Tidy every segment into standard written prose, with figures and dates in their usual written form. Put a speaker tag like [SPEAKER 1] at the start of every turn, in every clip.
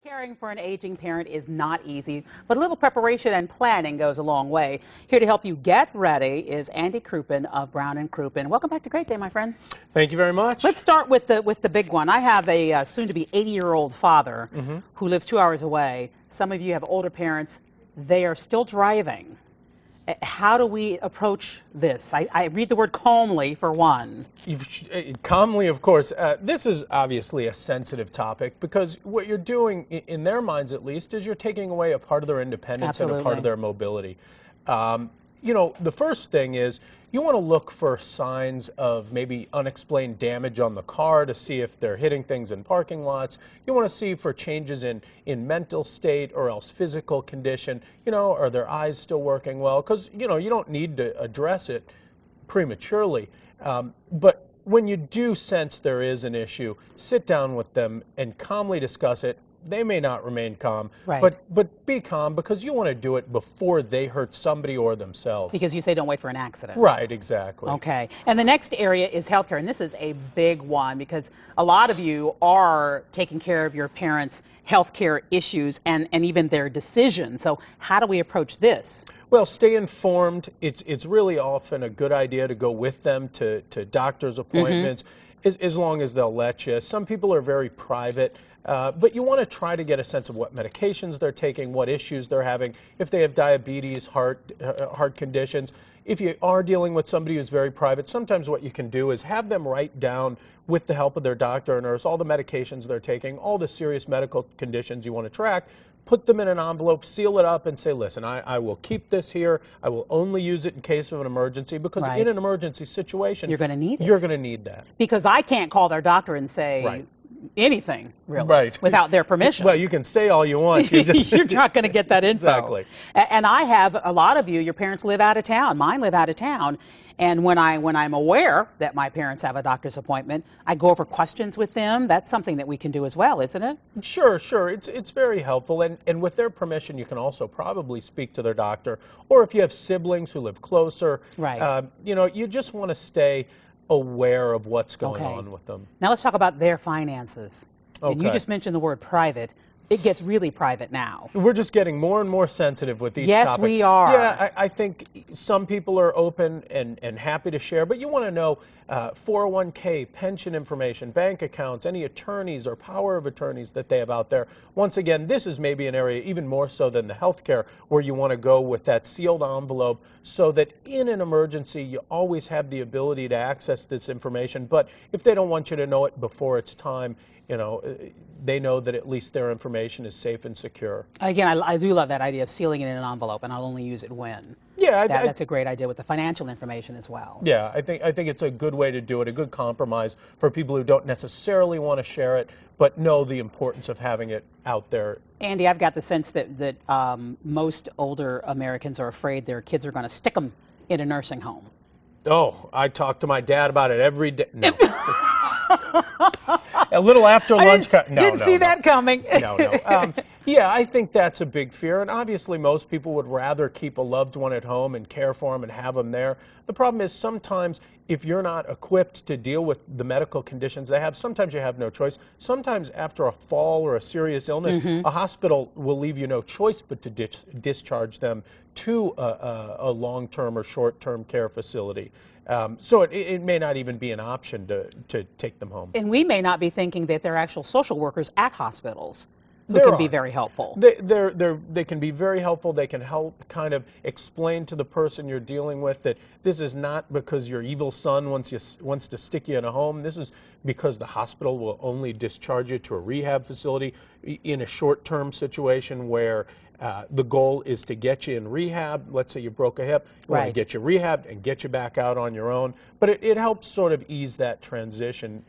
[SPEAKER 1] Caring for an aging parent is not easy, but a little preparation and planning goes a long way. Here to help you get ready is Andy Crouppen of Brown & Crouppen. Welcome back to Great Day, my friend.
[SPEAKER 2] Thank you very much.
[SPEAKER 1] Let's start with the big one. I have a soon-to-be 80-year-old father who lives 2 hours away. Some of you have older parents. They are still driving. How do we approach this? I read the word calmly for one.
[SPEAKER 2] Calmly, of course. This is obviously a sensitive topic because what you're doing, in their minds at least, is you're taking away a part of their independence and a part of their mobility. You know, the first thing is you want to look for signs of maybe unexplained damage on the car to see if they're hitting things in parking lots. You want to see for changes in mental state or else physical condition. You know, are their eyes still working well? Because, you know, you don't need to address it prematurely. But when you do sense there is an issue, sit down with them and calmly discuss it. They may not remain calm, but be calm because you want to do it before they hurt somebody or themselves.
[SPEAKER 1] Because you say don't wait for an accident.
[SPEAKER 2] Right, exactly.
[SPEAKER 1] Okay. And the next area is healthcare, and this is a big one because a lot of you are taking care of your parents' healthcare issues and even their decisions. So how do we approach this?
[SPEAKER 2] Well, stay informed. It's really often a good idea to go with them to doctor's appointments. As long as they'll let you. Some people are very private, but you want to try to get a sense of what medications they're taking, what issues they're having, if they have diabetes, heart conditions. If you are dealing with somebody who's very private, sometimes what you can do is have them write down, with the help of their doctor or nurse, all the medications they're taking, all the serious medical conditions you want to track, put them in an envelope, seal it up, and say, listen, I will keep this here. I will only use it in case of an emergency, because in an emergency situation,
[SPEAKER 1] you're going to need it.
[SPEAKER 2] You're going to need that.
[SPEAKER 1] Because I can't call their doctor and say anything, really, without their permission.
[SPEAKER 2] Well, you can say all you want.
[SPEAKER 1] You're not going to get that info.
[SPEAKER 2] Exactly.
[SPEAKER 1] And I have a lot of you, your parents live out of town. Mine live out of town. And when I'm aware that my parents have a doctor's appointment, I go over questions with them. That's something that we can do as well, isn't it?
[SPEAKER 2] Sure, sure. It's very helpful. And with their permission, you can also probably speak to their doctor. Or if you have siblings who live closer, you know, you just want to stay aware of what's going on with them.
[SPEAKER 1] Now let's talk about their finances. And you just mentioned the word private. It gets really private now.
[SPEAKER 2] We're just getting more and more sensitive with each
[SPEAKER 1] Yes,
[SPEAKER 2] topic.
[SPEAKER 1] we are.
[SPEAKER 2] Yeah, I think some people are open and happy to share, but you want to know 401k, pension information, bank accounts, any attorneys or power of attorneys that they have out there. Once again, this is maybe an area even more so than the healthcare where you want to go with that sealed envelope so that in an emergency you always have the ability to access this information. But if they don't want you to know it before it's time, you know, they know that at least their information is safe and secure.
[SPEAKER 1] Again, I do love that idea of sealing it in an envelope, and I'll only use it when.
[SPEAKER 2] Yeah,
[SPEAKER 1] that's a great idea with the financial information as well.
[SPEAKER 2] Yeah, I think it's a good way to do it, a good compromise for people who don't necessarily want to share it, but know the importance of having it out there.
[SPEAKER 1] Andy, I've got the sense that most older Americans are afraid their kids are going to stick them in a nursing home.
[SPEAKER 2] Oh, I talk to my dad about it every day. No. A little after lunch.
[SPEAKER 1] Didn't see that coming.
[SPEAKER 2] No. Yeah, I think that's a big fear, and obviously most people would rather keep a loved one at home and care for them and have them there. The problem is sometimes if you're not equipped to deal with the medical conditions they have, sometimes you have no choice. Sometimes after a fall or a serious illness, a hospital will leave you no choice but to discharge them to a long-term or short-term care facility. So it may not even be an option to take them home.
[SPEAKER 1] And we may not be thinking that they're actual social workers at hospitals who can be very helpful.
[SPEAKER 2] They can be very helpful. They can help kind of explain to the person you're dealing with that this is not because your evil son wants to stick you in a home. This is because the hospital will only discharge you to a rehab facility in a short-term situation where the goal is to get you in rehab. Let's say you broke a hip. We want to get you rehabbed and get you back out on your own. But it helps sort of ease that transition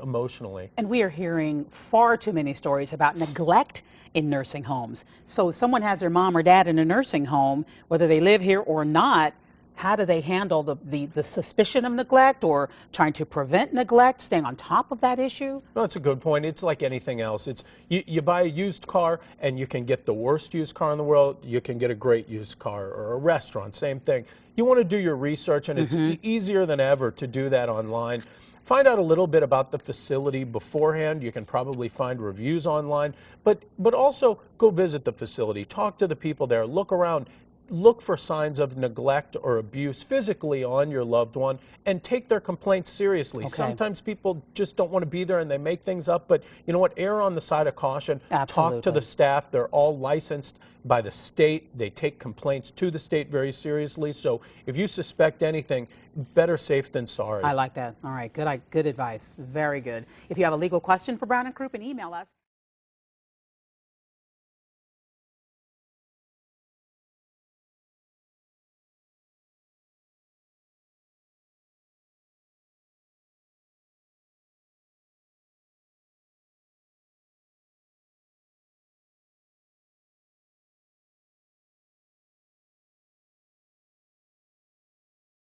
[SPEAKER 2] emotionally.
[SPEAKER 1] And we are hearing far too many stories about neglect in nursing homes. So if someone has their mom or dad in a nursing home, whether they live here or not, how do they handle the suspicion of neglect or trying to prevent neglect, staying on top of that issue?
[SPEAKER 2] Well, that's a good point. It's like anything else. It's you buy a used car and you can get the worst used car in the world. You can get a great used car, or a restaurant, same thing. You want to do your research, and it's easier than ever to do that online. find out a little bit about the facility beforehand. You can probably find reviews online, but also go visit the facility, talk to the people there, look around. Look for signs of neglect or abuse physically on your loved one and take their complaints seriously.
[SPEAKER 1] Okay.
[SPEAKER 2] Sometimes people just don't want to be there and they make things up, but you know what? Err on the side of caution.
[SPEAKER 1] Absolutely.
[SPEAKER 2] Talk to the staff. They're all licensed by the state. They take complaints to the state very seriously. So if you suspect anything, better safe than sorry.
[SPEAKER 1] I like that. All right. Good advice. Very good. If you have a legal question for Brown and Crouppen, email us.